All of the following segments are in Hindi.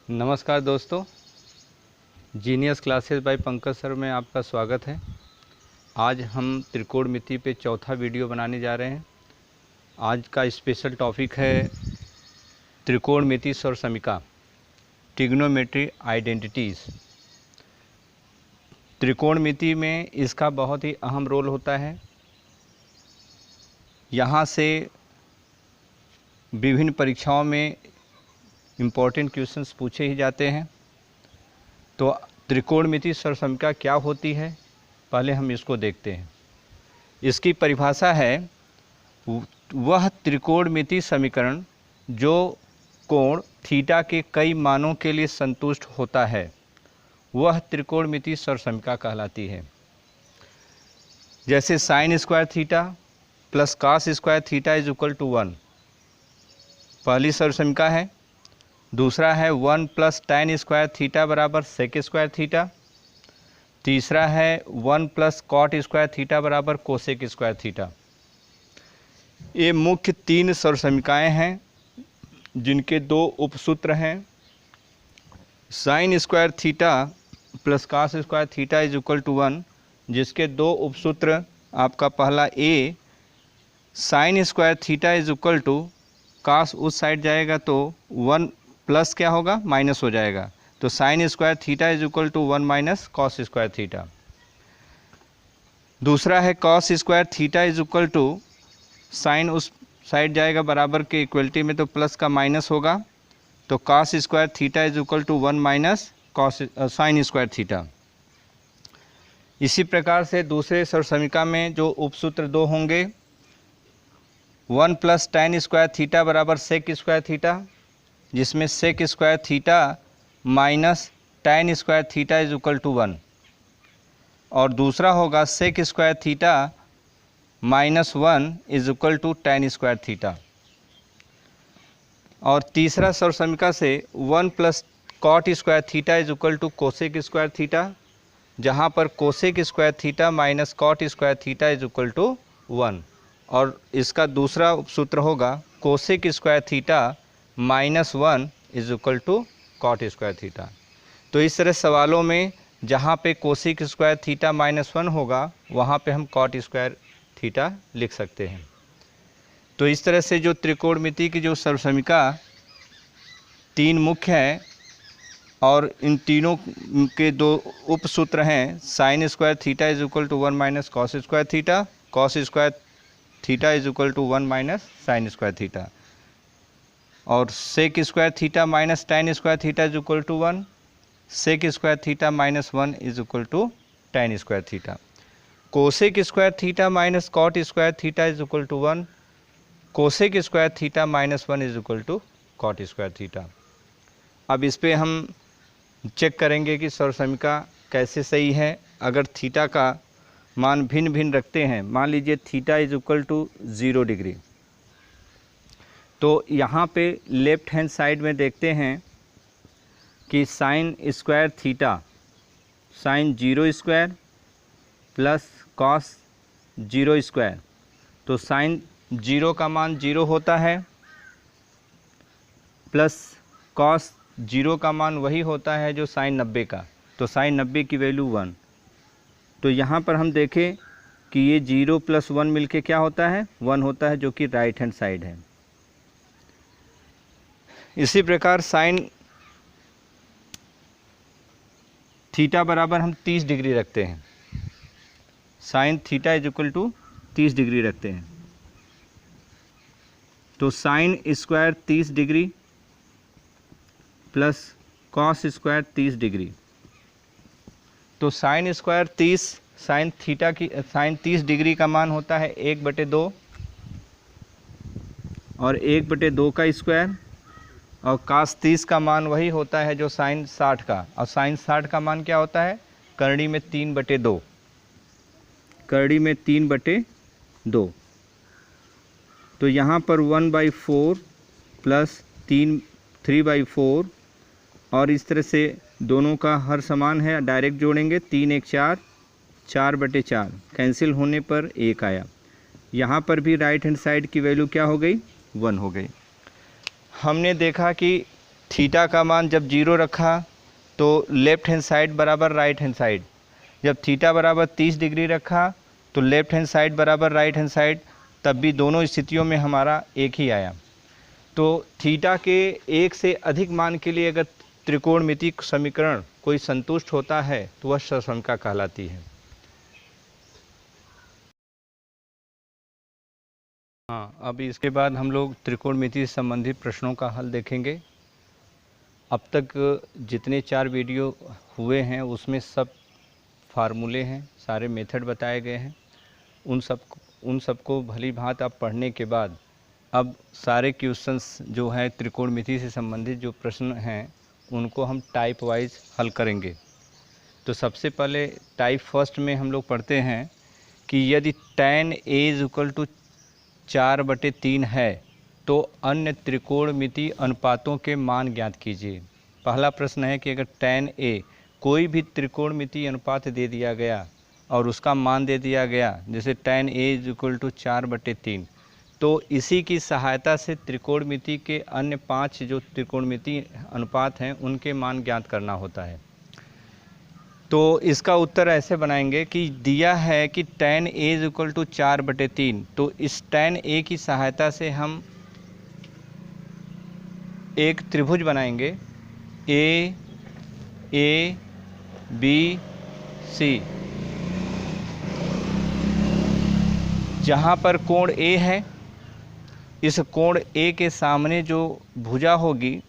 नमस्कार दोस्तों, genius classes bye Pankaj sir में आपका स्वागत है। आज हम त्रिकोणमिति पे चौथा वीडियो बनाने जा रहे हैं। आज का स्पेशल टॉपिक है त्रिकोणमिति और समीका, ट्रिग्नोमेट्री आइडेंटिटीज़। त्रिकोणमिति में इसका बहुत ही अहम रोल होता है। यहाँ से विभिन्न परीक्षाओं में इम्पोर्टेंट क्वेश्चंस पूछे ही जाते हैं। तो त्रिकोणमिति और समीका क्या होती है, पहले हम इसको देखते हैं। इसकी परिभाषा है वह त्रिकोणमिति समीकरण जो कोण थीटा के कई मानों के लिए संतुष्ट होता है, वह त्रिकोणमिति और समीका कहलाती है। जैसे sine square theta plus cos square theta is equal to 1, पहली समीका है। दूसरा है 1 प्लस tan स्क्वायर थीटा बराबर सेक स्क्वायर थीटा। तीसरा है 1 प्लस कॉट स्क्वायर थीटा बराबर कोसेक स्क्वायर थीटा। ये मुख्य तीन समीकाएँ हैं जिनके दो उपसूत्र हैं। Sine square theta plus cos square theta is equal to 1, जिसके दो उपसूत्र आपका पहला ए sine square theta is equal to cos उस साइड जाएगा तो 1 प्लस क्या होगा, माइनस हो जाएगा, तो sine square theta is equal to 1 minus cos square theta. दूसरा है cos square theta is equal to sine उस साइड जाएगा बराबर के इक्वलिटी में तो प्लस का माइनस होगा, तो cos square theta is equal to 1 minus cos sine square theta. इसी प्रकार से दूसरे समीका में जो उपसूत्र दो होंगे, 1 प्लस tan स्क्वायर थीटा बराबर सेक स्क्वायर थीटा, जिसमें sec square theta minus tan square theta is equal to 1, और दूसरा होगा sec square theta minus 1 is equal to tan square theta. और तीसरा समीका से 1 plus cot square theta is equal to cosec square theta, जहाँ पर cosec square theta minus cot square theta is equal to 1, और इसका दूसरा उपसूत्र होगा cosec square theta minus 1 is equal to cot square theta. तो इस तरह सवालों में जहाँ पे कोसेक स्क्वायर थीटा माइनस 1 होगा, वहाँ पे हम कॉट स्क्वायर थीटा लिख सकते हैं। तो इस तरह से जो त्रिकोणमिति की जो समीका तीन मुख्य हैं, और इन तीनों के दो उपसूत्र हैं, sine square theta is equal to 1 minus cos square theta, cos square theta is equal to 1 minus sine square theta, और sec square theta minus tan square theta is equal to 1, sec square theta minus 1 is equal to tan square theta. Cosec square theta minus cot square theta is equal to 1, cosec square theta minus 1 is equal to cot square theta. अब इस पर हम चेक करेंगे कि समीका कैसे सही है। अगर थीटा का मान भिन्न भिन्न रखते हैं, मान लीजिए theta is equal to 0 degree, तो यहाँ पे लेफ्ट हैंड साइड में देखते हैं कि sign square theta sine 0 square plus cos 0 square, तो साइन 0 का मान 0 होता है, प्लस कॉस 0 का मान वही होता है जो साइन 90 का, तो साइन 90 की वैल्यू 1। तो यहाँ पर हम देखें कि ये 0 प्लस 1 मिलके क्या होता है, 1 होता है, जो कि राइट हैंड साइड है। इसी प्रकार साइन थीटा बराबर हम 30 डिग्री रखते हैं, sine theta is equal to 30 degree रखते हैं, तो sine square 30 degree plus cos square 30 degree, तो साइन स्क्वायर 30 साइन थीटा की साइन 30 डिग्री का मान होता है 1/2, और 1/2 का स्क्वायर, और कास 30 का मान वही होता है जो साइन 60 का, और साइन 60 का मान क्या होता है, करड़ी में 3/2, करड़ी में 3/2। तो यहाँ पर 1/4 प्लस 3/4, और इस तरह से दोनों का हर समान है, डायरेक्ट जोड़ेंगे, 3 1 4, 4/4, कैंसिल होने पर 1 आया। यहाँ पर भी राइट हैंड साइड की वैल्यू क्या हो गई, 1 हो गई। हमने देखा कि थीटा का मान जब 0 रखा तो लेफ्ट हैंड साइड बराबर राइट हैंड साइड, जब थीटा बराबर 30 डिग्री रखा तो लेफ्ट हैंड साइड बराबर राइट हैंड साइड, तब भी दोनों स्थितियों में हमारा एक ही आया। तो थीटा के एक से अधिक मान के लिए अगर त्रिकोणमितीय समीकरण कोई संतुष्ट होता है तो वह ससमका कहलाती है। हाँ, अब इसके बाद हम लोग त्रिकोणमिति से संबंधित प्रश्नों का हल देखेंगे। अब तक जितने 4 वीडियो हुए हैं उसमें सब फार्मूले हैं, सारे मेथड बताए गए हैं। उन सबको भली भांत आप पढ़ने के बाद अब सारे क्वेश्चंस जो हैं त्रिकोणमिति से संबंधित जो प्रश्न हैं उनको हम टाइप वाइज हल करेंगे। तो सबसे पहले टाइप फर्स्ट में हम लोग पढ़ते हैं कि यदि tan a = 4/3 है तो अन्य त्रिकोणमितीय अनुपातों के मान ज्ञात कीजिए। पहला प्रश्न है कि अगर tan a कोई भी त्रिकोणमितीय अनुपात दे दिया गया और उसका मान दे दिया गया, जैसे tan a = 4/3, तो इसी की सहायता से त्रिकोणमिति के अन्य 5 जो त्रिकोणमितीय अनुपात हैं उनके मान ज्ञात करना होता है। तो इसका उत्तर ऐसे बनाएंगे कि दिया है कि tan a = 4/3, तो इस tan a की सहायता से हम एक त्रिभुज बनाएंगे A A B C, जहाँ पर कोण A है। इस कोण A के सामने जो भुजा होगी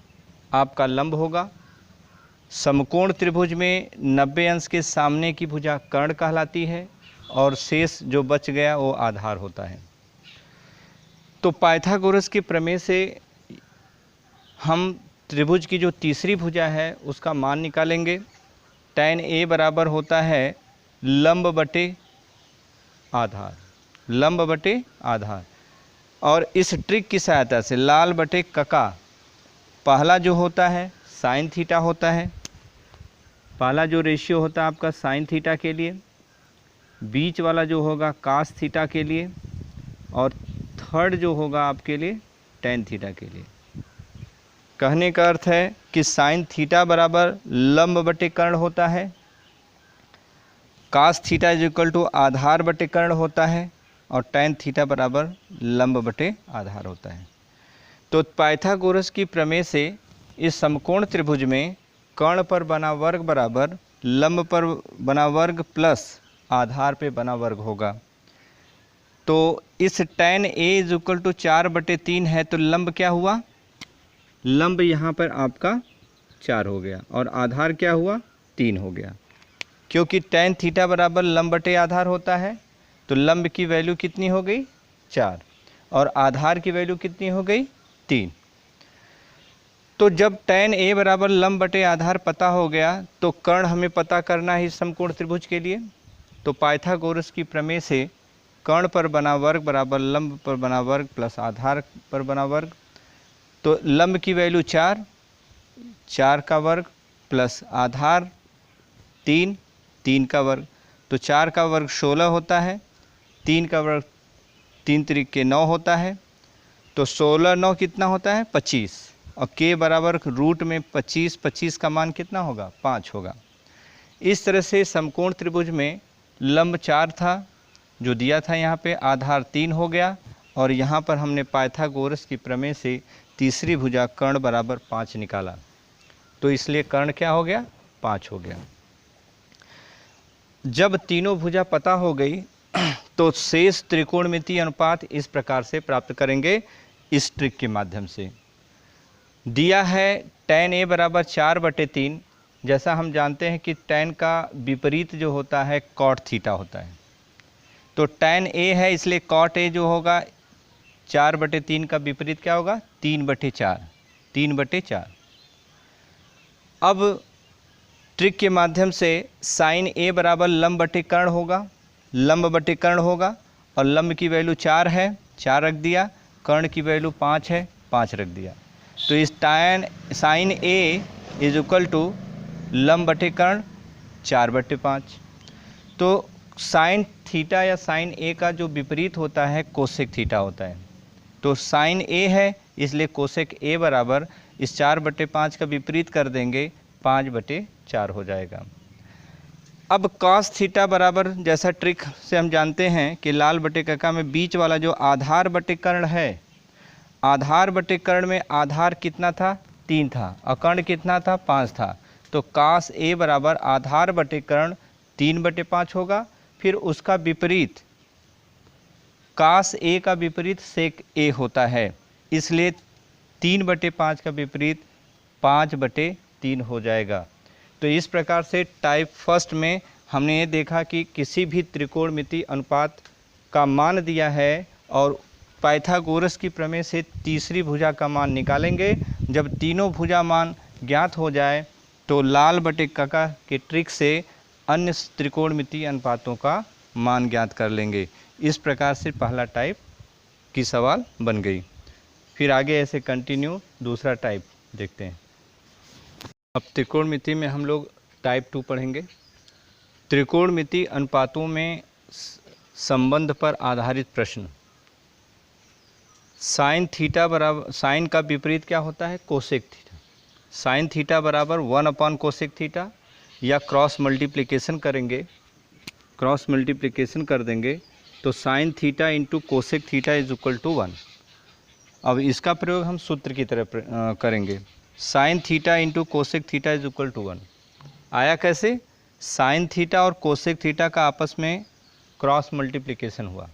आपका लंब होगा। समकोण त्रिभुज में 90 अंश के सामने की भुजा कर्ण कहलाती है और शेष जो बच गया वो आधार होता है। तो पाइथागोरस के प्रमेय से हम त्रिभुज की जो तीसरी भुजा है उसका मान निकालेंगे। tan a बराबर होता है लंब बटे आधार, लंब बटे आधार। और इस ट्रिक की सहायता से लाल बटे कका, पहला जो होता है साइन थीटा होता है, पहला जो रेशियो होता है आपका साइन थीटा के लिए, बीच वाला जो होगा कास थीटा के लिए, और थर्ड जो होगा आपके लिए टेन थीटा के लिए। कहने का अर्थ है कि साइन थीटा बराबर लंब बटे कर्ण होता है, कास थीटा = आधार बटे कर्ण होता है, और टेन थीटा बराबर लंब बटे आधार होता है। तो पाइथागोरस की प्रमेय से इस समकोण त्रिभुज में कर्ण पर बना वर्ग बराबर लंब पर बना वर्ग प्लस आधार पे बना वर्ग होगा। तो इस tan a = 4/3 है तो लंब क्या हुआ, लंब यहाँ पर आपका 4 हो गया और आधार क्या हुआ 3 हो गया। क्योंकि tan थीटा बराबर लंब बटे आधार होता है तो लंब की वैल्यू कितनी हो गई 4 और आधार की वैल्यू कितनी हो गई 3। तो जब tan a बराबर लंब बटे आधार पता हो गया तो कर्ण हमें पता करना है इस समकोण त्रिभुज के लिए। तो पाइथागोरस की प्रमेय से कर्ण पर बना वर्ग बराबर लंब पर बना वर्ग प्लस आधार पर बना वर्ग। तो लंब की वैल्यू 4, 4 का वर्ग प्लस आधार 3, 3 का वर्ग। तो 4 का वर्ग 16 होता है, 3 का वर्ग 3 त्रिक 9 होता है। तो 16 9 कितना होता है 25, और k बराबर रूट में 25, 25 का मान कितना होगा 5 होगा। इस तरह से समकोण त्रिभुज में लंब 4 था जो दिया था, यहाँ पे आधार 3 हो गया, और यहाँ पर हमने पाइथागोरस की प्रमेय से तीसरी भुजा कर्ण बराबर 5 निकाला। तो इसलिए कर्ण क्या हो गया 5 हो गया। जब तीनों भुजा पता हो गई तो शेष त्रिकोणमितीय अनुपात इस प्रकार से प्राप्त करेंगे इस ट्रिक के माध्यम से। दिया है tan a बराबर 4/3, जैसा हम जानते हैं कि tan का विपरीत जो होता है cot थीटा होता है। तो tan a है इसलिए cot a जो होगा 4/3 का विपरीत क्या होगा 3/4, 3/4। अब ट्रिक के माध्यम से sin a बराबर लंब बटे कर्ण होगा, लंब बटे कर्ण होगा, और लंब की वैल्यू 4 है 4 रख दिया, कर्ण की वैल्यू 5 है 5 रख दिया। तो इस sin a = लंब बटे कर्ण 4/5। तो साइन थीटा या साइन a का जो विपरीत होता है कोसेक थीटा होता है। तो साइन a है इसलिए कोसेक a बराबर इस 4/5 का विपरीत कर देंगे, 5/4 हो जाएगा। अब cos थीटा बराबर, जैसा ट्रिक से हम जानते हैं कि लाल बटे कका में बीच वाला जो आधार बटे कर्ण है, आधार बटे कर्ण में आधार कितना था, 3 था, और कर्ण कितना था, 5 था। तो cos A बराबर आधार बटे कर्ण 3/5 होगा। फिर उसका विपरीत cos A का विपरीत sec A होता है, इसलिए 3/5 का विपरीत 5/3 हो जाएगा। तो इस प्रकार से टाइप फर्स्ट में हमने ये देखा कि किसी भी त्रिकोणमिति अनुपात का मान दिया है और पाइथागोरस की प्रमेय से तीसरी भुजा का मान निकालेंगे। जब तीनों भुजा मान ज्ञात हो जाए तो लाल बटे कका के ट्रिक से अन्य त्रिकोणमिति अनुपातों का मान ज्ञात कर लेंगे। इस प्रकार से पहला टाइप की सवाल बन गई। फिर आगे ऐसे कंटिन्यू दूसरा टाइप देखते हैं। अब त्रिकोणमिति में हम लोग टाइप 2 पढ़ेंगे। त्रिकोणमिति अनुपातों में संबंध पर आधारित प्रश्न। साइन थीटा बराबर, साइन का विपरीत क्या होता है, कोसेक थीटा। साइन थीटा बराबर 1 कोसेक थीटा, या क्रॉस मल्टीप्लिकेशन करेंगे, क्रॉस मल्टीप्लिकेशन कर देंगे तो sine theta into cosec theta is equal to 1। अब इसका प्रयोग हम सूत्र की तरह करेंगे, sine theta into cosec theta is equal to 1। आया कैसे, साइन थीटा और कोसेक थीटा का आपस में क्रॉस मल्टीप्लिकेशन हुआ,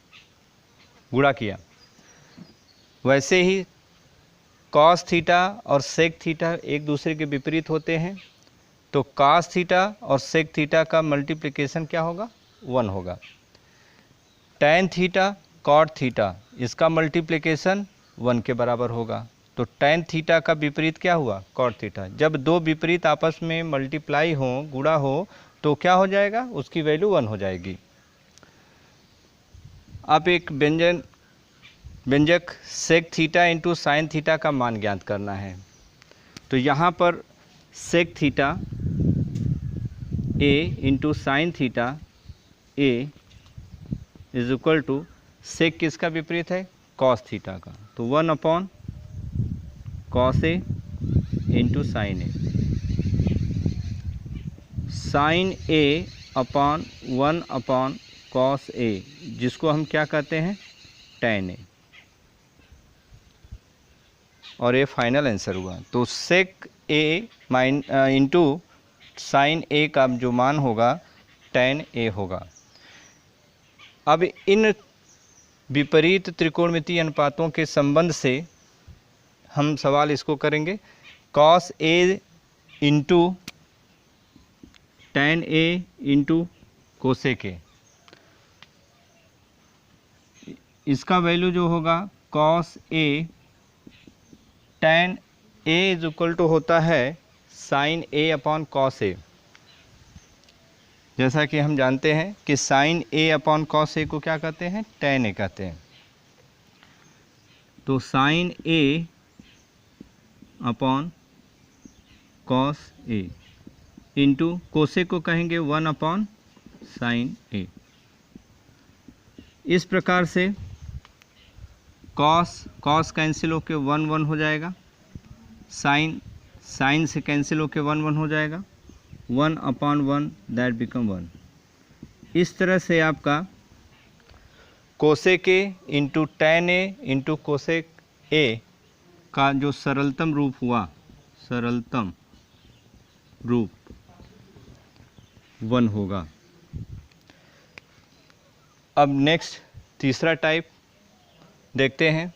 गुणा किया। वैसे ही कॉस थीटा और सेक थीटा एक दूसरे के विपरीत होते हैं, तो कॉस थीटा और सेक थीटा का मल्टीप्लिकेशन क्या होगा, 1 होगा। टैन थीटा कॉट थीटा, इसका मल्टीप्लिकेशन 1 के बराबर होगा। तो टैन थीटा का विपरीत क्या हुआ, कॉट थीटा। जब दो विपरीत आपस में मल्टीप्लाई हो, गुणा हो, तो क्या हो जाएगा, उसकी वैल्यू 1 हो जाएगी। अब एक व्यंजक sec theta into sine theta का मान ज्ञात करना है। तो यहाँ पर sec theta A into sine theta A is equal to, sec किसका विपरीत है, कॉस थीटा का, तो 1 cos A into sine A. Sine A upon 1 cos A, जिसको हम क्या कहते हैं, टैन ए, और ये फाइनल आंसर हुआ। तो सेक ए इंटू साइन ए का जो मान होगा, टैन ए होगा। अब इन विपरीत त्रिकोणमितीय अनुपातों के संबंध से हम सवाल इसको करेंगे, cos A into tan A into cosec A, इसका वैल्यू जो होगा cos A tan A is equal to होता है sine A upon cos A. जैसा कि हम जानते हैं कि sine A upon cos A को क्या कहते हैं, टैन ए कहते हैं। तो sine A upon cos A into cosec को कहेंगे 1 साइन ए। इस प्रकार से कॉस कैंसिल होके 1 हो जाएगा, साइन से कैंसिल होके 1 हो जाएगा, 1/1 दैट बिकम 1। इस तरह से आपका cosec A into tan A into cosec ए का जो सरलतम रूप हुआ, सरलतम रूप 1 होगा। अब नेक्स्ट तीसरा टाइप देखते हैं।